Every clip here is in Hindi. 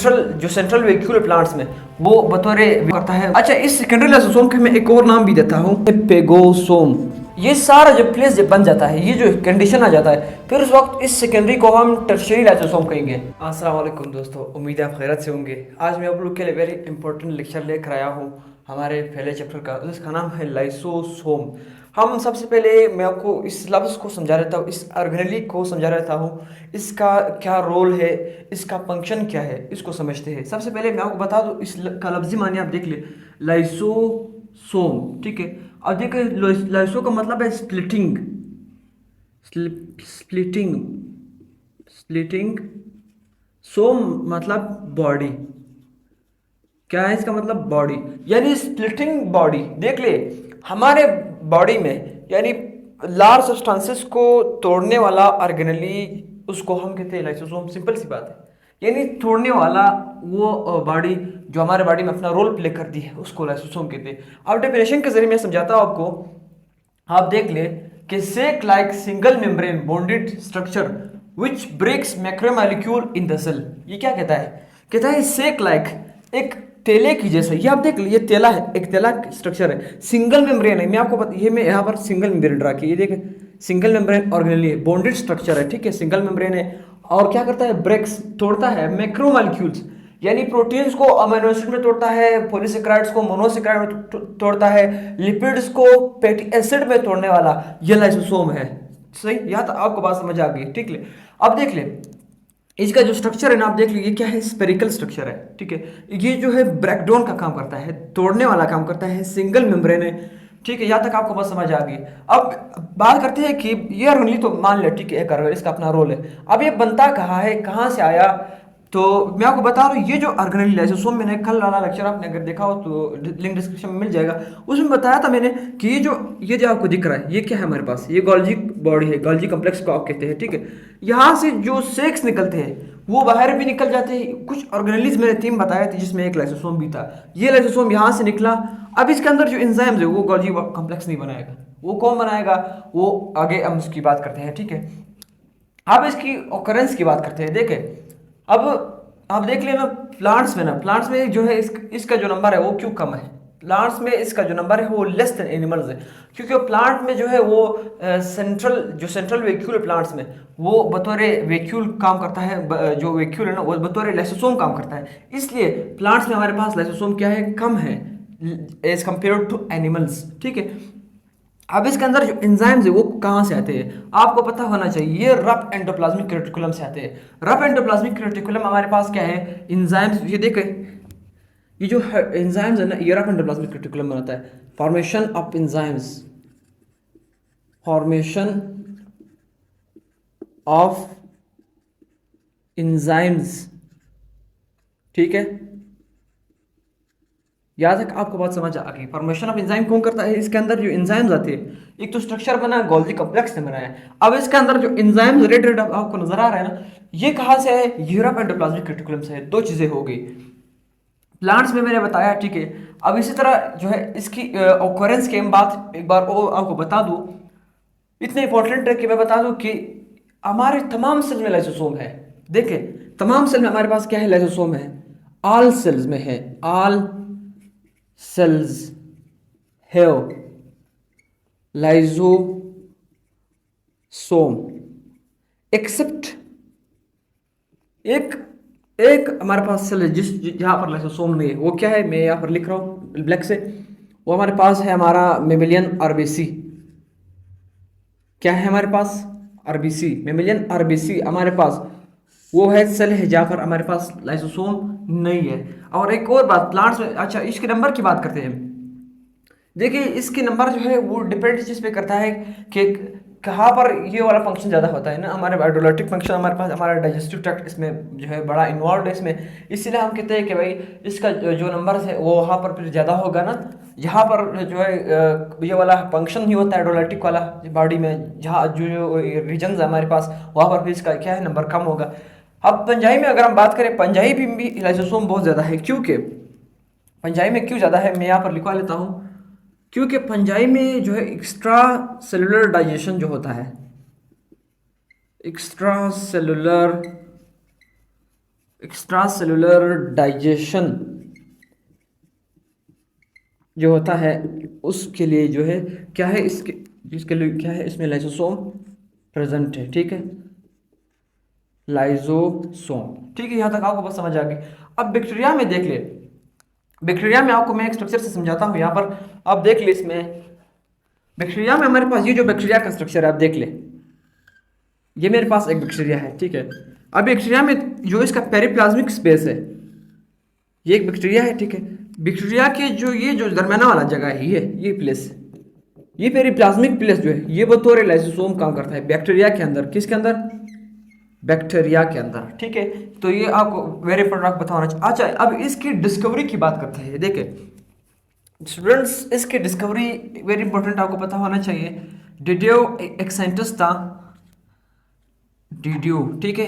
जो सेंट्रल वेक्यूल प्लांट्स में वो बतौर करता है। अच्छा, इस सेकेंडरी लाइसोसोम के मैं एक और नाम भी देता हूँ, पेगोसोम। ये सारा जब प्लेस जब बन जाता है, ये जो कंडीशन आ जाता है, फिर उस वक्त इस सेकेंडरी को हम टर्शियरी लाइसोसोम कहेंगे। अस्सलाम वालेकुम दोस्तों, उम्मीद है आप खैरियत से होंगे। आज मैं आप लोग के लिए वेरी इंपॉर्टेंट लेक्चर लेकर आया हूँ हमारे पहले चैप्टर का, जिसका नाम है लाइसोसोम। हम सबसे पहले मैं आपको इस लफ्ज़ को समझा रहता हूँ, इस ऑर्गेनेली को समझा रहता हूँ, इसका क्या रोल है, इसका फंक्शन क्या है, इसको समझते हैं। सबसे पहले मैं आपको बता दूँ इसका लफ्ज़ी माने आप देख ले, लाइसोसोम। ठीक है, अब देखिए लाइसो का मतलब है स्प्लिटिंग, स्प्लिटिंग, स्प्लिटिंग। सोम मतलब बॉडी। क्या है इसका मतलब? बॉडी, यानी स्प्लिटिंग बॉडी। देख ले, हमारे बॉडी में यानी लार्ज सब्सटेंसेस को तोड़ने वाला ऑर्गेनेली, उसको हम कहते हैं लाइसोसोम। सिंपल सी बात है, यानी तोड़ने वाला वो बॉडी जो हमारे बॉडी में अपना रोल प्ले करती है, उसको लाइसोसोम कहते हैं। अब डेफिनेशन के जरिए मैं समझाता हूँ आपको। आप देख ले कि sac like single membrane bonded structure which breaks macromolecule in the cell. ये क्या कहता है? कहता है सेक लाइक, एक तेले की जैसा। ये आप देख लीजिए, तेला है, एक तेला स्ट्रक्चर है, सिंगल मेम्ब्रेन है। मैं आपको ये मैं यहाँ पर सिंगल मेम्ब्रेन ड्रा की, ये देखें सिंगल मेम्ब्रेन ऑर्गेनेली है, बॉन्डेड स्ट्रक्चर है। ठीक है, सिंगल मेम्ब्रेन है, और क्या करता है? ब्रेक्स, तोड़ता है मैक्रोमोलिक्यूल्स, यानी प्रोटीन्स को अमीनो एसिड में तोड़ता है, पॉलीसेकेराइड्स को मोनोसेकेराइड में तोड़ता है, लिपिड्स को फैटी एसिड में तोड़ने वाला ये लाइसोसोम है। सही, यहाँ तक आपको बात समझ आ गई। ठीक है, अब देख ले इसका जो स्ट्रक्चर है ना, आप देख लीजिए क्या है, स्पेरिकल स्ट्रक्चर है। ठीक है, ये जो है ब्रेकडाउन का काम करता है, तोड़ने वाला काम करता है, सिंगल मेम्ब्रेन है। ठीक है, यहाँ तक आपको बात समझ आ गई। अब बात करते हैं कि ये ऑर्गेनेली तो मान ले, ठीक है, इसका अपना रोल है। अब ये बनता कहाँ है, कहाँ से आया? तो मैं आपको बता रहा हूँ, ये जो ऑर्गेनेली लाइसोसोम, मैंने कल वाला लेक्चर आपने अगर देखा हो तो लिंक डिस्क्रिप्शन में मिल जाएगा, उसमें बताया था मैंने कि ये जो आपको दिख रहा है, ये क्या है हमारे पास? ये गोल्जी बॉडी है, गोल्जी कॉम्प्लेक्स को आप कहते हैं। ठीक है, यहाँ से जो सेक्स निकलते हैं वो बाहर भी निकल जाते हैं। कुछ ऑर्गेनेलीज मैंने 3 बताए थे, जिसमें एक लाइसोसोम भी था। ये लाइसोसोम यहाँ से निकला। अब इसके अंदर जो एंजाइम्स है वो गोल्जी कॉम्प्लेक्स नहीं बनाएगा, वो कौन बनाएगा? वो आगे हम उसकी बात करते हैं। ठीक है, अब इसकी ऑकरेंस की बात करते हैं। देखें, अब आप देख लेना प्लांट्स में ना, प्लांट्स में जो है इसका जो नंबर है वो क्यों कम है? प्लांट्स में इसका जो नंबर है वो लेस देन एनिमल्स है, क्योंकि प्लांट में जो है वो सेंट्रल वेक्यूल प्लांट्स में वो बतौर वेक्यूल काम करता है। जो वेक्यूल है ना, वो बतौर लाइसोसोम काम करता है। इसलिए प्लांट्स में हमारे पास लाइसोसोम क्या है? कम है एज कम्पेयर टू एनिमल्स। ठीक है, अब इसके अंदर जो एंजाइम्स है वो कहाँ से आते हैं? आपको पता होना चाहिए, ये रफ एंडोप्लाज्मिक रेटिकुलम से आते हैं। रफ एंडोप्लाज्मिक रेटिकुलम हमारे पास क्या है? एंजाइम्स। ये देखें, ये जो एंजाइम्स है ना, ये रफ एंडोप्लाज्मिक रेटिकुलम बनाता है। Formation of enzymes, formation of enzymes. ठीक है, यहाँ तक आपको बात समझ आ गई। फॉर्मेशन ऑफ एंजाइम कौन करता है? इसके अंदर जो एंजाइम्स आते हैं, एक तो स्ट्रक्चर बना गोल्जी कॉम्प्लेक्स ने बनाया है। अब इसके अंदर जो एंजाइम्स रेड रेड आपको नजर आ रहा है ना, ये कहाँ से है? यूरोप एंडोप्लाज्मिक रेटिकुलम से है। 2 चीजें हो गई प्लांट्स में, मैंने बताया। ठीक है, अब इसी तरह जो है इसकी ऑकरेंस की बात एक बार और आपको बता दूं, इतने इंपॉर्टेंट है कि मैं बता दूं कि हमारे तमाम सेल में लाइसोसोम है। देखें, तमाम सेल में हमारे पास क्या है? लाइसोसोम है। ऑल सेल्स में है, all cells have lysosome except एक हमारे पास सेल है जहां पर लाइसोसोम नहीं है। वो क्या है? मैं यहाँ पर लिख रहा हूँ ब्लैक से। वो हमारे पास है हमारा मेमिलियन आरबीसी। क्या है हमारे पास? आरबीसी, मेमिलियन आरबीसी हमारे पास वो है सेल है जहां पर हमारे पास लाइसोसोम नहीं है। और एक और बात प्लांट्स में, अच्छा इसके नंबर की बात करते हैं। देखिए, इसके नंबर जो है वो डिपेंड इस चीज़ पे करता है कि कहाँ पर ये वाला फंक्शन ज़्यादा होता है ना। हमारे बायोडोलेटिक फंक्शन हमारे पास, हमारा डाइजेस्टिव ट्रैक्ट इसमें जो है बड़ा इन्वॉल्व है इसमें। इसीलिए हम कहते हैं कि भाई इसका जो नंबर है वो वहाँ पर फिर ज़्यादा होगा ना। यहाँ पर जो है ये वाला फंक्शन ही होता है डाइजेस्टिक वाला बॉडी में, जहाँ जो रीजन है हमारे पास, वहाँ पर फिर इसका क्या है? नंबर कम होगा। अब पंजाई में अगर हम बात करें, पंजाई में भी लाइसोसोम बहुत ज़्यादा है। क्योंकि पंजाई में क्यों ज़्यादा है, मैं यहाँ पर लिखवा लेता हूँ। क्योंकि पंजाई में जो है एक्स्ट्रा सेलुलर डाइजेशन जो होता है, extra cellular extra cellular digestion जो होता है उसके लिए जो है क्या है, इसके जिसके लिए क्या है, इसमें लाइसोसोम प्रेजेंट है। ठीक है, लाइसोसोम। ठीक है, यहाँ तक आपको बस समझ आ गई। अब बैक्टीरिया में देख ले, बैक्टीरिया में आपको मैं एक स्ट्रक्चर से समझाता हूँ। यहाँ पर आप देख ले, इसमें बैक्टीरिया में हमारे पास ये जो बैक्टीरिया का स्ट्रक्चर है आप देख ले, ये मेरे पास एक बैक्टीरिया है। ठीक है, अब बैक्टीरिया में जो इसका पेरिप्लाज्मिक स्पेस है, ये एक बैक्टीरिया है। ठीक है, बैक्टीरिया के जो ये जो दरमियाना वाला जगह है, ये प्लेस, ये पेरिप्लाज्मिक प्लेस जो है, ये बतौर लाइसोसोम काम करता है बैक्टीरिया के अंदर। किसके अंदर? बैक्टीरिया के अंदर। ठीक है, तो ये आपको वेरी इंपॉर्टेंट बताना। अच्छा, अब इसकी डिस्कवरी की बात करते हैं। देखिए स्टूडेंट्स, इसकी डिस्कवरी वेरी इंपॉर्टेंट आपको पता होना चाहिए। डिडियो एक साइंटिस्ट था, डिडियो। ठीक है,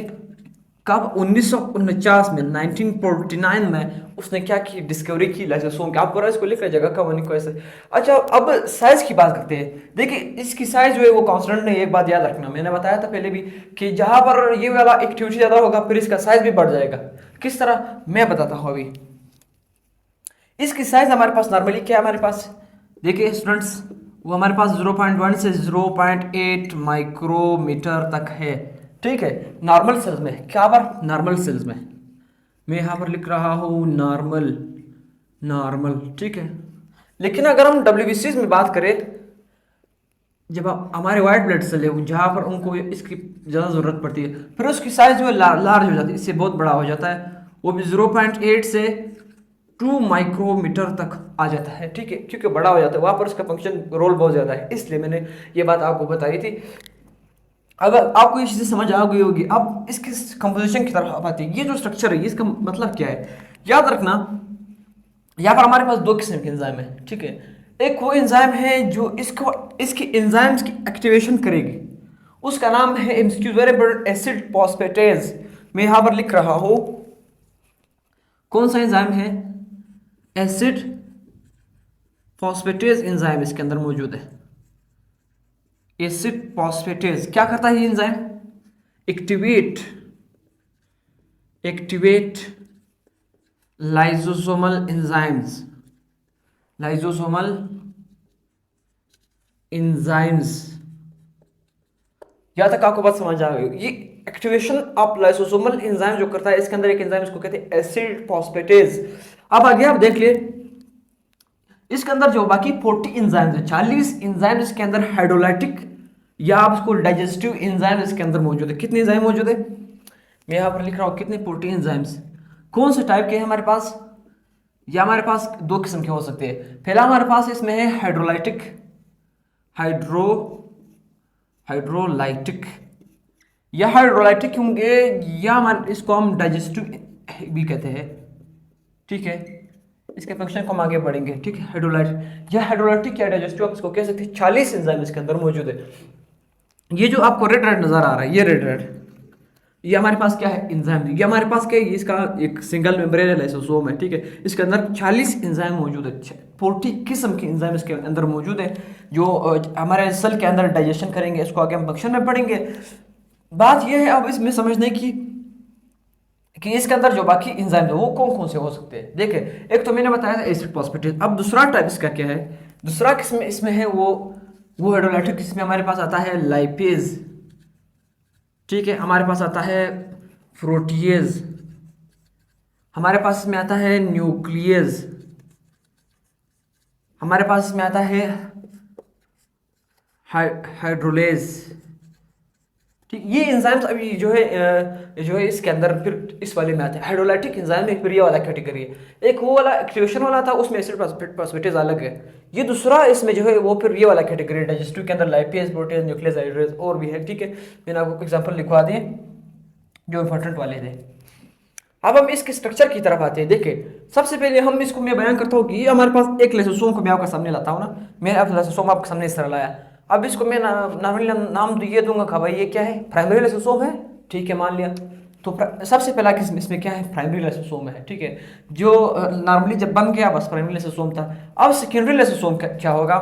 कब? 1949 में, 1949 में उसने क्या की? डिस्कवरी की लाइसोसोम की। आपको इसको लिख लीजिएगा कब नहीं कैसे। अच्छा, अब साइज की बात करते हैं। देखिए इसकी साइज जो है वो कांस्टेंट नहीं है। एक बात याद रखना, मैंने बताया था पहले भी कि जहां पर ये वाला एक्टिविटी ज्यादा होगा फिर इसका साइज भी बढ़ जाएगा। किस तरह, मैं बताता हूं अभी। इसकी साइज हमारे पास नॉर्मली क्या है हमारे पास, देखिए स्टूडेंट्स, वो हमारे पास 0.1 से 0.8 माइक्रोमीटर तक है। ठीक है, नॉर्मल सेल्स में। क्या बार? नॉर्मल सेल्स में। मैं यहाँ पर लिख रहा हूँ नॉर्मल, नॉर्मल। ठीक है, लेकिन अगर हम डब्ल्यूबीसीज में बात करें, जब हमारे वाइट ब्लड सेल है जहाँ पर उनको इसकी ज़्यादा ज़रूरत पड़ती है, फिर उसकी साइज जो है लार्ज हो जाती है, इससे बहुत बड़ा हो जाता है। वो भी 0.8 से 2 माइक्रोमीटर तक आ जाता है। ठीक है, क्योंकि बड़ा हो जाता है वहाँ पर उसका फंक्शन रोल बहुत ज़्यादा है, इसलिए मैंने ये बात आपको बताई थी। अगर आपको ये चीज़ें समझ आ गई होगी, अब इसकी कंपोजिशन की तरफ आती है। ये जो स्ट्रक्चर है इसका मतलब क्या है, याद रखना। यहाँ पर हमारे पास दो किस्म के एंजाइम है। ठीक है, एक वो एंजाइम है जो इसको इसकी एंजाइम्स की एक्टिवेशन करेगी, उसका नाम है एसिड फॉस्फेटेज। मैं यहाँ पर लिख रहा हूँ कौन सा एंजाइम है, एसिड फॉस्फेटेज एंजाइम इसके अंदर मौजूद है। एसिड फॉस्फेटेज क्या करता है ये enzyme? Activate lysosomal enzymes, lysosomal enzymes. यहां तक आपको बात समझ आ गई। ये एक्टिवेशन ऑफ लाइसोसोमल एंजाइम जो करता है, इसके अंदर एक एंजाइम इसको कहते हैं एसिड फॉस्फेटेज। अब आगे आप देख लिए, इसके अंदर जो बाकी 40 एंजाइम्स है, 40 एंजाइम्स इसके अंदर हाइड्रोलाइटिक या आप इसको डाइजेस्टिव एंजाइम इसके अंदर मौजूद है। कितने एंजाइम मौजूद है? मैं यहाँ पर लिख रहा हूँ कितने, 40 एंजाइम्स। कौन से टाइप के हैं हमारे पास? या हमारे पास दो किस्म के हो सकते हैं। पहला हमारे पास इसमें है हाइड्रोलाइटिक, हाइड्रोलाइटिक या हाइड्रोलाइटिक होंगे, या हमारे इसको हम डाइजेस्टिव भी कहते हैं। ठीक है, इसके फंक्शन को हम आगे बढ़ेंगे। ठीक है, हाइड्रोलाइटिक या हाइड्रोलाइटिक या डाइजेस्टिव आप इसको कह सकते हैं। 40 एंजाइम इसके अंदर मौजूद है। ये जो आपको रेड रेड नजर आ रहा है, ये रेड, ये हमारे पास क्या है, एंजाइम। ये हमारे पास क्या है, इसका एक सिंगल मेम्ब्रेन लाइसोसोम है। ठीक है, इसके अंदर 40 एंजाइम मौजूद है, 40 किस्म के एंजाइम इसके अंदर मौजूद है जो हमारे सेल के अंदर डाइजेशन करेंगे। इसको आगे हम फंक्शन में पढ़ेंगे। बात यह है अब इसमें समझने की कि इसके अंदर जो बाकी एंजाइम है वो कौन कौन से हो सकते हैं। देखिए, एक तो मैंने बताया था एसिड फॉस्फेटेज। अब दूसरा टाइप इसका क्या है, दूसरा किस्म इसमें है वो हाइड्रोलाइटिक, इसमें हमारे पास आता है लाइपेज। ठीक है, हमारे पास आता है प्रोटीएज, हमारे पास इसमें आता है न्यूक्लियस, हमारे पास इसमें आता है हाइड्रोलेज। ठीक, ये एंजाइम्स अभी जो है इसके अंदर फिर इस वाले में आते हैं। हाइड्रोलाइटिक एंजाइम एक फिर ये वाला कैटेगरी है। एक वो वाला एक्टिवेशन वाला था, उसमें एसिड फॉस्फेटेज अलग है। ये दूसरा इसमें जो है वो फिर ये वाला कैटेगरी डाइजेस्टिव के अंदर लाइपेज, प्रोटीज, न्यूक्लियस, हाइड्रोलेज और भी है। ठीक है, मैंने आपको एग्जांपल लिखवा दिए जो इंपॉर्टेंट वाले थे। अब हम इसके स्ट्रक्चर की तरफ आते हैं। देखिए, सबसे पहले हम इसको मैं बयान करता हूँ कि ये हमारे पास एक लाइसोसोम को मैं आपके सामने लाता हूँ ना, मैं अब लाइसोसोम आपके सामने इस तरह लाया। अब इसको मैं नॉर्मली नाम तो ये दूंगा कि भाई ये क्या है, प्राइमरी लाइसोसोम है। ठीक है, मान लिया। तो सबसे पहला किस्म इसमें क्या है, प्राइमरी लाइसोसोम है। ठीक है, जो नॉर्मली जब बन गया बस प्राइमरी लाइसोसोम था। अब सेकेंडरी लाइसोसोम क्या होगा?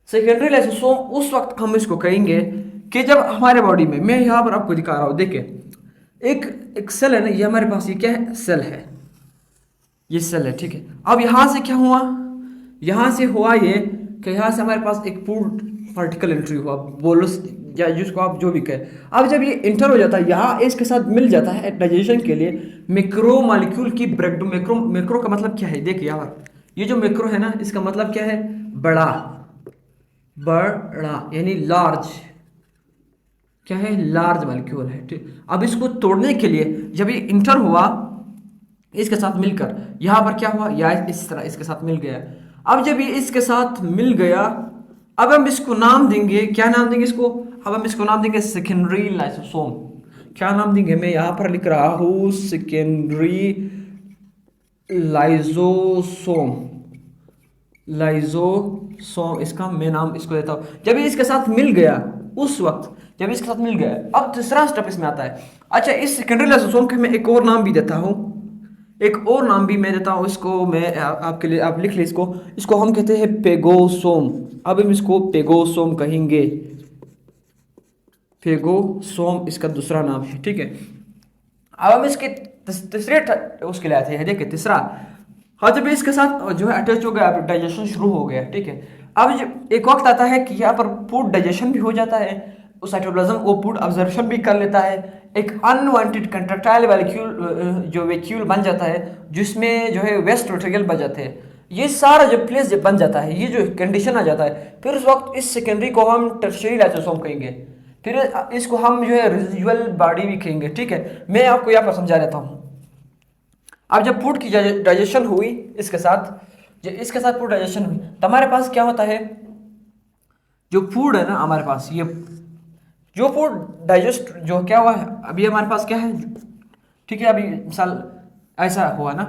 सेकेंडरी लाइसोसोम उस वक्त हम इसको कहेंगे कि जब हमारे बॉडी में, मैं यहाँ पर आपको दिखा रहा हूँ, देखिए एक एक सेल है ना, ये हमारे पास ये क्या है, सेल है, ये सेल है, ठीक है। अब यहाँ से क्या हुआ, यहाँ से हुआ ये कि यहाँ से हमारे पास एक फूड पार्टिकल एंट्री हुआ, बोलस या जिसको आप जो भी कहें। अब जब ये इंटर हो जाता है यहाँ इसके साथ मिल जाता है डाइजेशन के लिए मैक्रो मॉलिक्यूल की ब्रेक। मैक्रो, मैक्रो का मतलब क्या है, देखिए यार, ये जो मैक्रो है ना, इसका मतलब क्या है, बड़ा, बड़ा यानी लार्ज, क्या है, लार्ज मॉलिक्यूल है, ठीक। अब इसको तोड़ने के लिए जब ये इंटर हुआ इसके साथ मिलकर, यहां पर क्या हुआ, या इस तरह इसके साथ मिल गया। अब जब ये इसके साथ मिल गया, अब हम इसको नाम देंगे, क्या नाम देंगे इसको, अब हम इसको नाम देंगे सेकेंडरी लाइसोसोम। क्या नाम देंगे, मैं यहां पर लिख रहा हूं सेकेंडरी लाइजोसोम, लाइजोसोम इसका मैं नाम इसको देता हूं। जब ये इसके साथ मिल गया, उस वक्त जब इसके साथ मिल गया, अब तीसरा स्टेप इसमें आता है। अच्छा, इस सेकेंडरी लाइसोसोम के मैं एक और नाम भी देता हूं, एक और नाम भी मैं देता हूं इसको, मैं आपके लिए, आप लिख ले इसको, इसको हम कहते हैं पेगोसोम। अब हम इसको पेगोसोम कहेंगे, पेगोसोम इसका दूसरा नाम है, ठीक है। अब हम इसके तीसरे उसके लिए आते हैं, देखिए तीसरा, हाँ जब इसके साथ जो है अटैच हो गया, डाइजेशन शुरू हो गया, ठीक है। अब जब एक वक्त आता है कि यहाँ पर फूड डाइजेशन भी हो जाता है, उस साइटोप्लाज्म वो फूड ऑब्जर्वेशन भी कर लेता है, एक अनवांटेड कंट्रैक्टाइल वैक्यूल जो वैक्यूल बन जाता है, जिसमें जो है वेस्ट मटेरियल बन जाते हैं। ये सारा जब प्लेस जब बन जाता है, ये जो कंडीशन आ जाता है, फिर उस वक्त इस सेकेंडरी को हम टर्शियरी लाइसोसोम कहेंगे, फिर इसको हम जो है रेजिडुअल बॉडी भी कहेंगे, ठीक है। मैं आपको यहाँ पर समझा देता हूँ। अब जब फूड की डाइजेशन हुई इसके साथ, जब इसके साथ फूड डाइजेशन हुई, तो हमारे पास क्या होता है, जो फूड है ना हमारे पास, ये जो फूड डाइजेस्ट जो क्या हुआ है, अभी हमारे पास क्या है, ठीक है। अभी मिसाल ऐसा हुआ ना,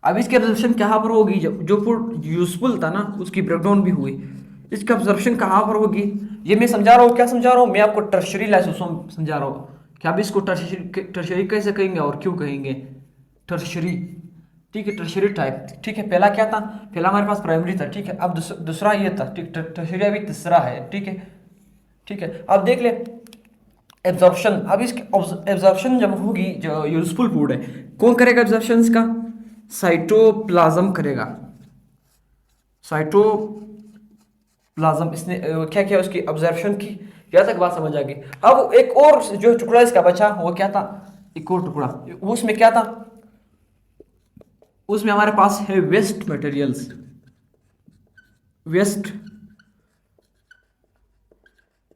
अब इसकी एब्जॉर्प्शन कहाँ पर होगी, जो फूड यूजफुल था ना उसकी ब्रेकडाउन भी हुई, इसका एब्जॉर्प्शन कहाँ पर होगी, ये मैं समझा रहा हूँ, क्या समझा रहा हूँ मैं आपको, टर्शियरी लाइसोसोम समझा रहा हूँ कि अब इसको टर्शियरी कैसे कहेंगे और क्यों कहेंगे टर्शियरी, ठीक है, टर्शियरी टाइप, ठीक है। पहला क्या था, पहला हमारे पास प्राइमरी था, ठीक है। अब दूसरा ये था, ठीक, टर्शियरी अभी तीसरा है, ठीक है, ठीक है। अब देख ले एब्जॉर्प्शन, अब इसकी एब्जॉर्प्शन जब होगी, जो यूजफुल फूड है, कौन करेगा एब्जॉर्प्शन इसका, साइटोप्लाज्म करेगा, साइटोप्लाज्म इसने क्या किया, उसकी ऑब्जर्वेशन की, यहाँ तक बात समझ आ गई। अब एक और जो टुकड़ा इसका बचा, वो क्या था, एक और टुकड़ा, उसमें क्या था, उसमें हमारे पास है वेस्ट मटेरियल्स,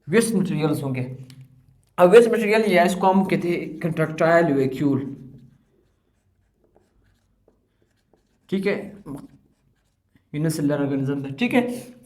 वेस्ट मटेरियल्स होंगे। अब वेस्ट मटेरियल ये इसको हम कहते हैं कंट्रैक्टाइल वैक्यूल, ठीक है, यूनिसेलुलर ऑर्गेनिज्म है, ठीक है।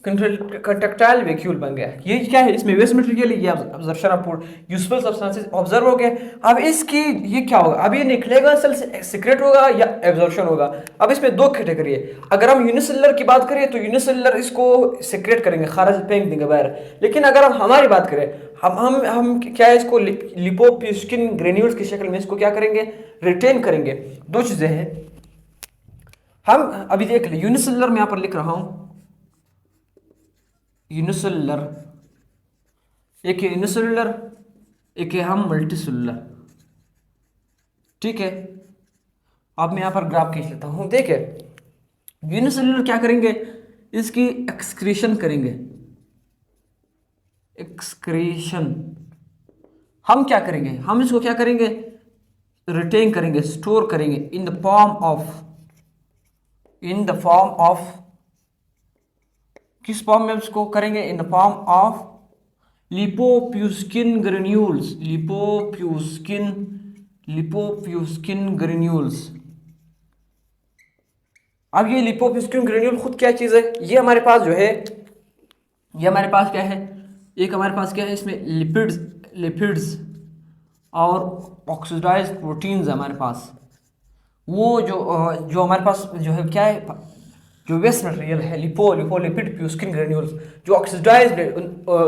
कंट्रैक्टाइल वैक्यूल बन गया, ये क्या है, इसमें वेस्ट मटेरियल, ये observation of food useful substances observe हो गए। अब इसकी ये क्या होगा, अब ये निकलेगा सेल से सीक्रेट होगा या एब्जॉर्प्शन होगा। अब इसमें दो कैटेगरी है, अगर हम यूनिसेलुलर की बात करें तो यूनिसेलुलर इसको सीक्रेट करेंगे, खारिज फेंक देंगे बाहर। लेकिन अगर हम हमारी बात करें, हम क्या है, इसको लिपोप्यूस्किन ग्रेन्यूल्स की शक्ल में इसको क्या करेंगे, रिटेन करेंगे। दो चीजें हैं, हम अभी देख ले, यूनिसेलुलर में यहां पर लिख रहा हूं, यूनिसेलुलर, एक है यूनिसेलुलर, एक है हम मल्टीसेलुलर, ठीक है। अब मैं यहां पर ग्राफ खींच लेता हूं, देखे यूनिसेलुलर क्या करेंगे, इसकी एक्सक्रीशन करेंगे, एक्सक्रीशन। हम क्या करेंगे, हम इसको क्या करेंगे, रिटेन करेंगे, स्टोर करेंगे इन द फॉर्म ऑफ किस फॉर्म में उसको करेंगे, in the form of lipofuscin granules, lipofuscin granules. अब ये लिपोप्यूस्किन ग्रेन्यूल खुद क्या चीज है, ये हमारे पास जो है, ये हमारे पास क्या है, एक हमारे पास क्या है, इसमें लिपिड्स और ऑक्सीडाइज्ड प्रोटीन्स है हमारे पास। वो जो हमारे पास जो है क्या है, जो वेस्ट मटेरियल है, लिपिड प्यूस्किन ग्रेन्यूल्स, जो ऑक्सीडाइज्ड,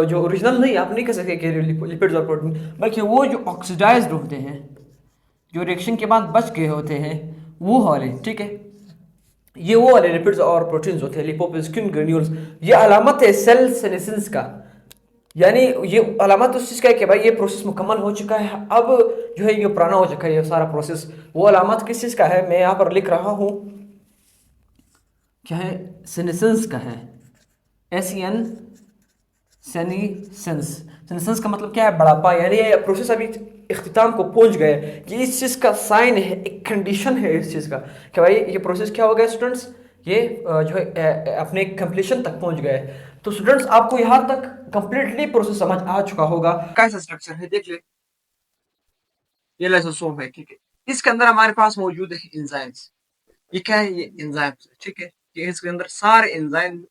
जो ओरिजिनल नहीं, आप नहीं कह सकते कि लिपिड्स और प्रोटीन, बल्कि वो जो ऑक्सीडाइज्ड होते हैं, जो रिएक्शन के बाद बच गए होते हैं, वो वाले, ठीक है, ये वो वाले लिपिड्स और प्रोटीन्स होते हैं, लिपोप्यूस्किन ग्रेन्यूल्स। ये अलामत है सेल सेनेसेंस का, यानी ये अलामत उस चीज़ का है कि भाई ये प्रोसेस मुकम्मल हो चुका है, अब जो है ये पुराना हो चुका है ये सारा प्रोसेस। वो अलामत किस चीज़ का है, मैं यहाँ पर लिख रहा हूँ, क्या है, सेनेसेंस का है। SEN, सेनीसेंस। सेनेसेंस का मतलब क्या है, बढ़ापा, यानी ये प्रोसेस अभी इख्तिताम को पहुंच गए। ये इस चीज़ का साइन है, एक कंडीशन है इस चीज़ का कि भाई ये प्रोसेस क्या हो गया स्टूडेंट्स, ये जो है अपने कंप्लीशन तक पहुंच गए। तो स्टूडेंट्स आपको यहाँ तक कंप्लीटली प्रोसेस समझ आ चुका होगा। कैसा स्ट्रक्चर है देख ले, ये लाइसोसोम है, ठीक है। इसके अंदर हमारे पास मौजूद है एंजाइम्स। ये क्या है, ये एंजाइम्स, ठीक है। ये इसके अंदर सारे एंजाइम,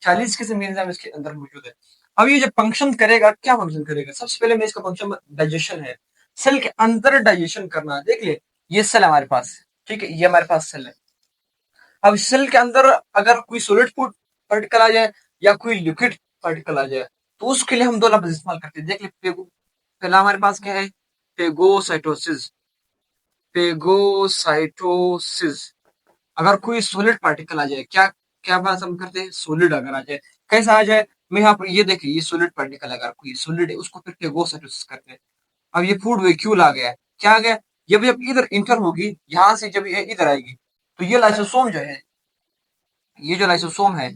40 किस्म के एंजाइम इसके अंदर मौजूद है। अब ये जब फंक्शन करेगा, क्या फंक्शन करेगा, सबसे पहले मैं इसका फंक्शन, डाइजेशन है, सेल के अंदर डाइजेशन करना। देख ले, ये सेल हमारे पास, ठीक है, ये हमारे पास सेल है। अब सेल के अंदर अगर कोई सॉलिड फूड पार्टिकल आ जाए या कोई लिक्विड पार्टिकल आ जाए, तो उसके लिए हम दो लफ्ज इस्तेमाल करते हैं। देख ले, पहला हमारे पास क्या है, फेगोसाइटोसिस। फेगोसाइटोसिस, अगर कोई सॉलिड पार्टिकल आ जाए, क्या क्या बात हम करते हैं, सॉलिड अगर आ जाए, कैसा आ जाए, मैं यहाँ पर ये देखिए, ये सॉलिड पार्टिकल अगर कोई सॉलिड है उसको फिर फेगोसाइटोसिस करते हैं। अब ये फूड वैक्यूल आ गया, क्या आ गया, ये जब इधर इंटर होगी, यहाँ से जब ये इधर आएगी, तो ये लाइसोसोम जो है, ये जो लाइसोसोम है,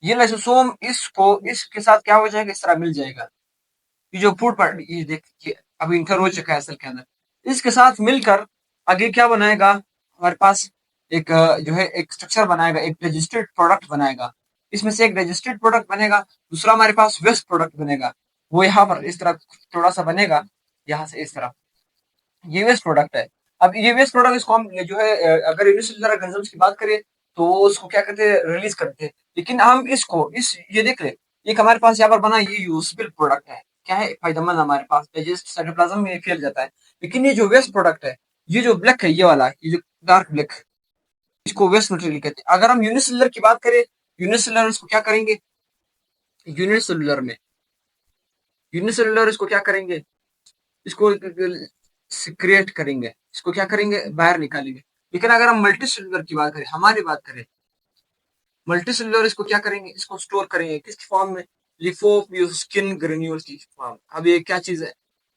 ये लाइसोसोम इसको इसके साथ क्या हो जाएगा, इस तरह मिल जाएगा। ये जो फूड पार्ट, ये देखिए अभी इंटर हो चुका है सेल के अंदर, इसके साथ मिलकर आगे क्या बनाएगा, हमारे पास एक जो है एक स्ट्रक्चर बनाएगा, एक रजिस्टर्ड प्रोडक्ट बनाएगा। इसमें से एक रजिस्टर्ड प्रोडक्ट बनेगा, दूसरा हमारे पास वेस्ट प्रोडक्ट बनेगा। वो यहाँ पर इस तरह थोड़ा सा बनेगा, यहाँ से इस तरह, ये वेस्ट प्रोडक्ट है। अब ये वेस्ट प्रोडक्ट इसको हम जो है अगर यूनिसेलुलर ऑर्गेनिजम्स की बात करें, तो उसको क्या करते हैं, रिलीज करते हैं। लेकिन हम इसको इस ये देख ले, एक हमारे पास यहाँ पर बना, ये यूजेबल प्रोडक्ट है, क्या है, फायदेमंद, हमारे पास डाइजेस्ट साइटोप्लाज्म में फैल जाता है। लेकिन ये जो वेस्ट प्रोडक्ट है, ये जो ब्लैक है, ये वाला, ये जो डार्क ब्लैक, इसको वेस्ट मटेरियल कहते हैं। अगर हम यूनिसेलुलर की बात करें, यूनिसेलुलर इसको क्या करेंगे, यूनिसेलुलर में, यूनिसेलुलर इसको क्या करेंगे, इसको सिक्रिएट करेंगे, इसको क्या करेंगे, बाहर निकालेंगे। लेकिन अगर हम मल्टी सेलुलर की बात करें, हमारी बात करें, मल्टी सेलुलर इसको क्या करेंगे, इसको स्टोर करेंगे किस फॉर्म में, लिपोप्यूस्किन ग्रेन्यूल्स की फॉर्म। अब ये क्या चीज है,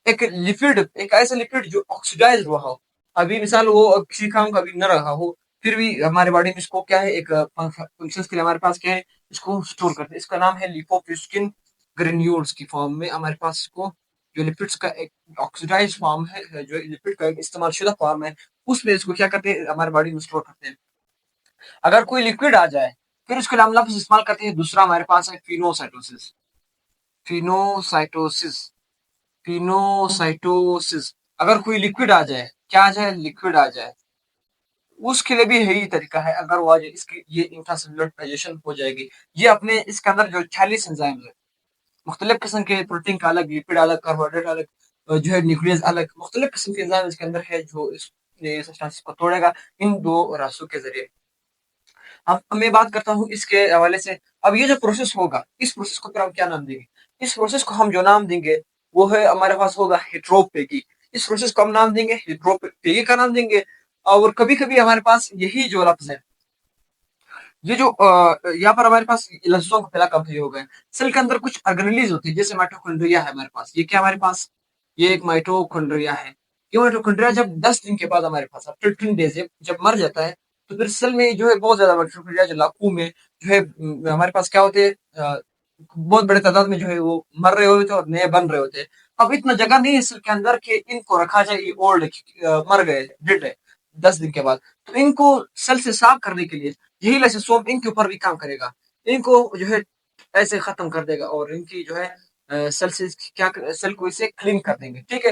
एक लिपिड, एक ऐसा लिपिड जो ऑक्सीडाइज हुआ हो, अभी मिसाल वो किसी काम का भी न रहा हो, फिर भी हमारे बॉडी में इसको क्या है, एक फंक्शन के लिए हमारे पास क्या है, इसको स्टोर करते हैं। इसका नाम है लिपोप्यूस्किन ग्रेन्यूल्स की फॉर्म में हमारे पास इसको, जो लिपिड्स का एक ऑक्सीडाइज फॉर्म है, जो लिपिड का एक इस्तेमाल शुदा फॉर्म है, उसमें इसको क्या करते हैं, हमारे बॉडी में स्टोर करते हैं। अगर कोई लिक्विड आ जाए, फिर उसके लिए हम लफ्ज इस्तेमाल करते हैं, दूसरा हमारे पास है फिनोसाइटोसिस। फिनोसाइटोसिस, फिनोसाइटोसिस, अगर कोई लिक्विड आ जाए, क्या आ जाए, लिक्विड आ जाए, उसके लिए भी यही तरीका है। अगर वो आ जाए, इसकी ये इंट्रासेलुलर डाइजेशन हो जाएगी। ये अपने इसके अंदर जो 46 एंजाइम्स है, मुख्तलिफ किस्म के, प्रोटीन का अलग, लिपिड अलग, कार्बोहाइड्रेट अलग, जो है न्यूक्लियस अलग, मुख्तलिफ किस्म के एंजाइम इसके अंदर है, जो इस सब्सटेंस को तोड़ेगा इन दो रास्तों के जरिए। अब मैं बात करता हूँ इसके हवाले से। अब ये जो प्रोसेस होगा, इस प्रोसेस को फिर हम क्या नाम देंगे, इस प्रोसेस को हम जो नाम देंगे वो है, हमारे पास होगा हेट्रोपेगी। इस प्रोसेस को हम नाम देंगे हेट्रोपेगी का नाम देंगे। और कभी कभी हमारे पास यही जो लफ्ज है, ये जो यहाँ पर हमारे पास लफ्जों का पहला कब हो गया, सेल के अंदर कुछ ऑर्गेनेलीज होती है, जैसे माइटोकॉन्ड्रिया है हमारे पास, ये क्या हमारे पास, ये एक माइटोकॉन्ड्रिया है। ये माइटोकॉन्ड्रिया जब 10 दिन के बाद हमारे पास, आफ्टर 10 डेज, जब मर जाता है, तो फिर सेल में जो है बहुत ज्यादा माइटोकॉन्ड्रिया, जो लाखों में जो है हमारे पास क्या होते हैं, बहुत बड़े तादाद में जो है वो मर रहे होते हैं और नए बन रहे होते हैं। अब इतना जगह नहीं है सेल के अंदर कि इनको रखा जाए, ये ओल्ड मर गए, डेड है 10 दिन के बाद। तो इनको सेल से साफ करने के लिए यही लाइसोसोम इनके ऊपर भी काम करेगा, इनको जो है ऐसे खत्म कर देगा, और इनकी जो है सेल से क्या, सेल को इसे क्लीन कर देंगे, ठीक है।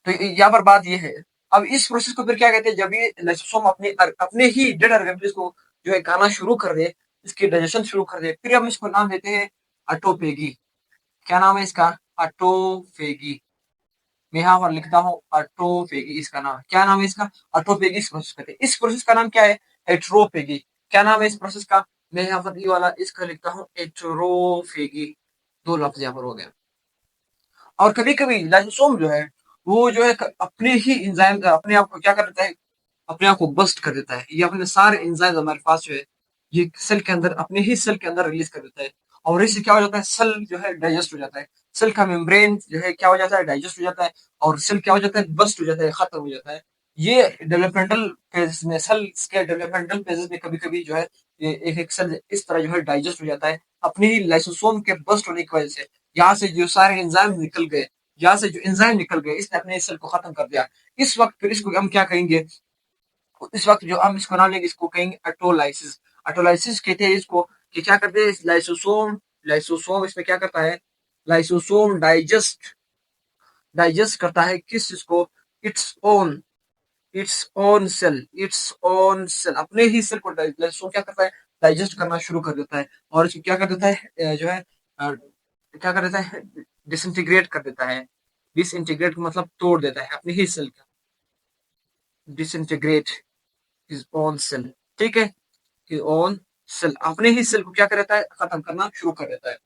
तो यहाँ पर बात ये है। अब इस प्रोसेस को फिर क्या कहते हैं, जब ये लाइसोसोम अपने अपने ही डेड ऑर्गेनेल्स को जो है खाना शुरू कर दे, इसकी डाइजेशन शुरू कर दे, फिर हम इसको नाम देते हैं ऑटोपेगी। क्या नाम है इसका, ऑटोफेगी। मैं यहाँ पर लिखता हूँ ऑटोफेगी, इसका नाम क्या, नाम है इसका, ऑटोफेगी। इस प्रोसेस कहते हैं, इस प्रोसेस का नाम क्या है, हेट्रोफेगी। क्या नाम है इस प्रोसेस का, मैं यहाँ पर ये वाला इसका लिखता हूँ हेट्रोफेगी। दो लफ्ज यहाँ पर हो गया। और कभी कभी लाइसोसोम जो है, वो जो है अपने ही एंजाइम, अपने आप को क्या कर देता है, अपने आप को बस्ट कर देता है। ये अपने सारे एंजाइम हमारे पास जो है, ये सेल के अंदर, अपने ही सेल के अंदर रिलीज कर देता है। और इससे क्या हो जाता है, सेल जो है डाइजेस्ट हो जाता है, सेल का मेम्ब्रेन जो है क्या हो जाता है, डाइजेस्ट हो जाता है, और सेल क्या हो जाता है, बस्ट हो जाता है, खत्म हो जाता है। ये डेवलपमेंटल फेज में, सेल के डेवलपमेंटल फेजेस में कभी कभी जो है ये एक एक सेल इस तरह जो है डाइजेस्ट हो जाता है अपनी ही लाइसोसोम के बस्ट होने की वजह से। यहाँ से जो सारे एंजाइम निकल गए, यहाँ से जो एंजाइम निकल गए, इसने अपने सेल को खत्म कर दिया। इस वक्त फिर इसको हम क्या कहेंगे, इस वक्त जो हम इसको नाम लेंगे, इसको कहेंगे ऑटोलाइसिस। ऑटोलाइसिस कहते हैं इसको, कि क्या करते हैं लाइसोसोम, लाइसोसोम इसमें क्या करता है, लाइसोसोम डाइजेस्ट, डाइजेस्ट करता है किस चीज को, its own, its own cell, its own cell, अपने ही सेल को लाइसोसोम क्या करता है, डाइजेस्ट करना शुरू कर देता है। और इसको क्या कर देता है, जो है क्या कर देता है, डिसइंटीग्रेट कर देता है। डिसइंटीग्रेट मतलब तोड़ देता है अपनी ही सेल का, डिसइंटीग्रेट हिज ओन सेल, ठीक है, हिज ओन सेल, अपने ही सेल को क्या कर देता है, खत्म करना शुरू कर देता है।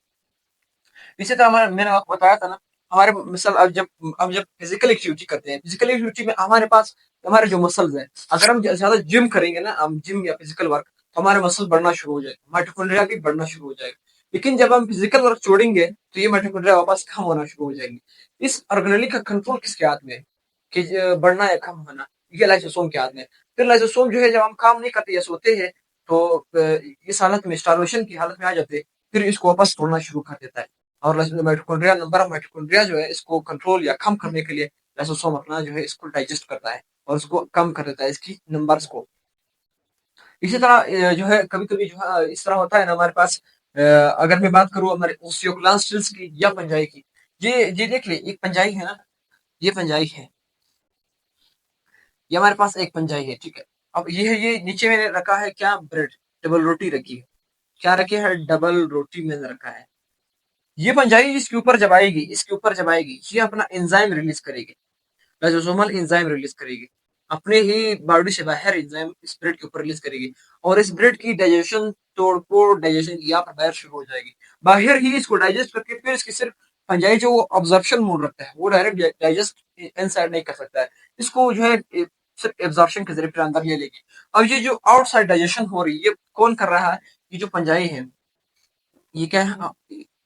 इसी तरह हमारे, मैंने आपको बताया था ना, हमारे मसल अब जब फिजिकल एक्टिविटी करते हैं, फिजिकल एक्टिविटी में हमारे पास हमारे जो मसल्स हैं, अगर हम ज्यादा जिम करेंगे ना, हम जिम या फिजिकल वर्क, तो हमारे मसल बढ़ना शुरू हो जाएगा, माइटोकॉन्ड्रिया भी बढ़ना शुरू हो जाएगा। लेकिन जब हम फिजिकल वर्क छोड़ेंगे तो ये माइटोकॉन्ड्रिया वापस कम होना शुरू हो जाएंगे। इस ऑर्गेनेली का कंट्रोल किसके हाथ में है, कि बढ़ना या कम होना, ये लाइसोसोम के हाथ में है। फिर लाइसोसोम जो है जब हम काम नहीं करते या सोते हैं, तो इस हालत में, स्टार्वेशन की हालत में आ जाते हैं, फिर इसको वापस तोड़ना शुरू कर देता है। और माइटोकॉन्ड्रिया, नंबर ऑफ माइटोकॉन्ड्रिया जो है इसको कंट्रोल या कम करने के लिए लाइसोसोम अपना जो है इसको डाइजेस्ट करता है और इसको कम कर देता है, इसकी नंबर्स को। इसी तरह जो है कभी कभी जो है इस तरह होता है ना हमारे पास, अगर मैं बात करूं हमारे ओस्टियोक्लास्टिल्स की या पंजाई की, ये देख ले, एक पंजाई है ना, ये पंजाई है, ये हमारे पास एक पंजाई है, ठीक है। अब ये नीचे मैंने रखा है क्या, ब्रेड, डबल रोटी रखी है, क्या रखे है, डबल रोटी मैंने रखा है। ये पंजाई इसके ऊपर जब आएगी, इसके ऊपर जब आएगी, ये अपना एंजाइम रिलीज करेगी, लाइसोसोमल एंजाइम रिलीज करेगी, अपने ही बॉडी से बाहर एंजाइम इस ब्रेड के ऊपर रिलीज करेगी, और इस ब्रेड की डाइजेशन, तोड़फोड़ डाइजेशन यहाँ पर बाहर शुरू हो जाएगी। बाहर ही इसको डाइजेस्ट करके फिर इसकी सिर्फ फंजाई जो ऑब्जर्प्शन मोड रखता है, वो डायरेक्ट डाइजेस्ट इनसाइड नहीं कर सकता है, इसको जो है सिर्फ एब्जॉर्प्शन के जरिए फिर अंदर ले लेगी। अब ये जो आउटसाइड डाइजेशन हो रही है, ये कौन कर रहा है, ये जो पंजाई है, ये क्या है,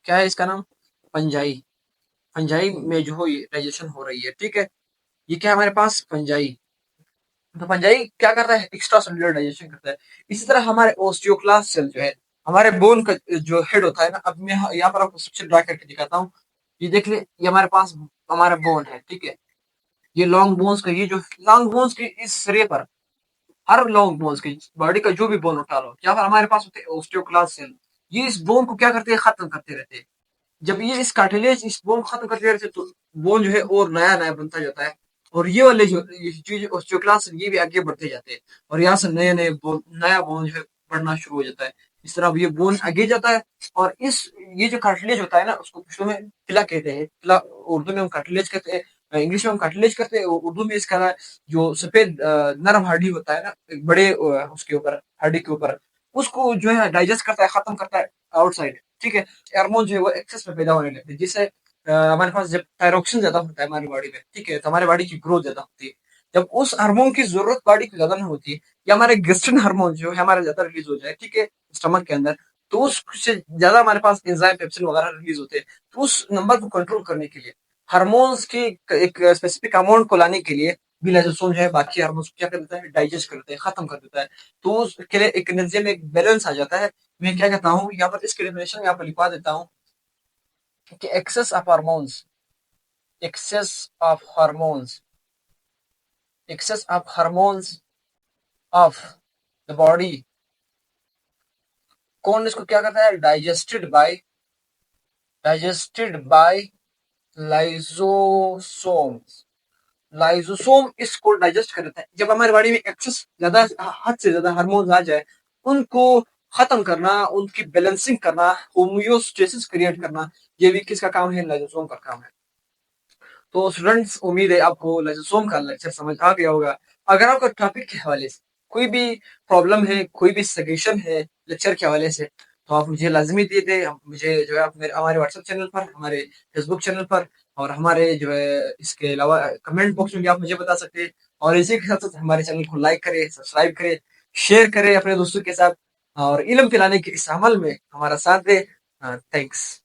क्या है इसका नाम, पंजाई। पंजाई में जो हो ये डाइजेशन हो रही है, ठीक है। ये क्या है हमारे पास, पंजाई। तो पंजाई क्या करता है, एक्स्ट्रा सेलुलर डाइजेशन करता है। इसी तरह हमारे ओस्टियोक्लास्ट सेल जो है, हमारे बोन का जो हेड होता है ना, अब मैं यहाँ पर आपको स्ट्रक्चर ड्रा करके दिखाता हूँ। ये देख ले, ये हमारे पास हमारा बोन है, ठीक है। ये लॉन्ग बोन्स का, ये जो लॉन्ग बोन्स के इस सिरे पर, हर लॉन्ग बोन्स की बॉडी का जो भी बोन उठा लो, यहाँ पर हमारे पास होते हैं ओस्टियोक्लास्ट सेल। ये इस बोन को क्या करते हैं, खत्म करते रहते हैं। जब ये इस कार्टिलेज इस बोन खत्म करते रहते, तो बोन जो है और नया नया बनता जाता है, और ये वाले जो जो क्लास ये भी आगे बढ़ते जाते हैं, और यहाँ से नए नए बोन, नया बोन जो है बढ़ना शुरू हो जाता है। इस तरह ये बोन आगे जाता है, और इस ये जो कार्टिलेज होता है ना, उसको पुष्टों में तिला कहते हैं, तिला उर्दू में हम कार्टिलेज कहते हैं, इंग्लिश में हम कार्टिलेज कहते हैं, उर्दू में इसका जो सफेद नरम हड्डी होता है ना, एक बड़े उसके ऊपर, हड्डी के ऊपर, उसको जो है डाइजेस्ट करता है, खत्म करता है आउटसाइड, ठीक है। हार्मोन जो है वो एक्सेस में पैदा होने लगते हैं, जिससे हमारे पास जब थायरोक्सिन ज्यादा होता है हमारी बॉडी में, ठीक है, तो हमारे बॉडी की ग्रोथ ज्यादा होती है। जब उस हार्मोन की जरूरत बॉडी को ज्यादा नहीं होती है, या हमारे गेस्ट्रिन हार्मोन जो है हमारे ज्यादा रिलीज हो जाए, ठीक है, स्टमक के अंदर, तो उससे ज्यादा हमारे पास एंजाइम पेप्सिन वगैरह रिलीज होते हैं। तो उस नंबर को कंट्रोल करने के लिए, हार्मोन्स की एक स्पेसिफिक अमाउंट को लाने के लिए भी लाइसोसोम जो है बाकी हार्मोन्स को क्या कर देता है, डाइजेस्ट कर देता है, खत्म कर देता है। तो उसके लिए एक एनर्जी में एक बैलेंस आ जाता है। मैं क्या कहता हूँ, यहाँ पर इसकी डेफिनेशन यहाँ पर लिखवा देता हूँ, कि excess of hormones, excess of hormones of the body, कौन इसको क्या करता है, डाइजेस्टेड बाय लाइसोसोम्स। लाइसोसोम इसको डाइजेस्ट कर देता है। जब हमारी बॉडी में एक्सेस ज्यादा, हद से ज्यादा हार्मोन्स आ जाए, उनको खत्म करना, उनकी बैलेंसिंग करना, होम्योस्टेसिस क्रिएट करना, ये भी किसका काम है, लाइसोसोम का काम है। तो स्टूडेंट्स, उम्मीद है आपको लाइसोसोम का लेक्चर समझ आ गया होगा। अगर आपका टॉपिक के हवाले से कोई भी प्रॉब्लम है, कोई भी सजेशन है लेक्चर के हवाले से, तो आप मुझे लाजमी दे दें। मुझे जो है आप मेरे हमारे व्हाट्सएप चैनल पर, हमारे फेसबुक चैनल पर, और हमारे जो है इसके अलावा कमेंट बॉक्स में भी आप मुझे बता सकते हैं। और इसी के साथ साथ हमारे चैनल को लाइक करें, सब्सक्राइब करें, शेयर करें अपने दोस्तों के साथ, और इल्म फैलाने के इस अमल में हमारा साथ दें। हाँ, थैंक्स।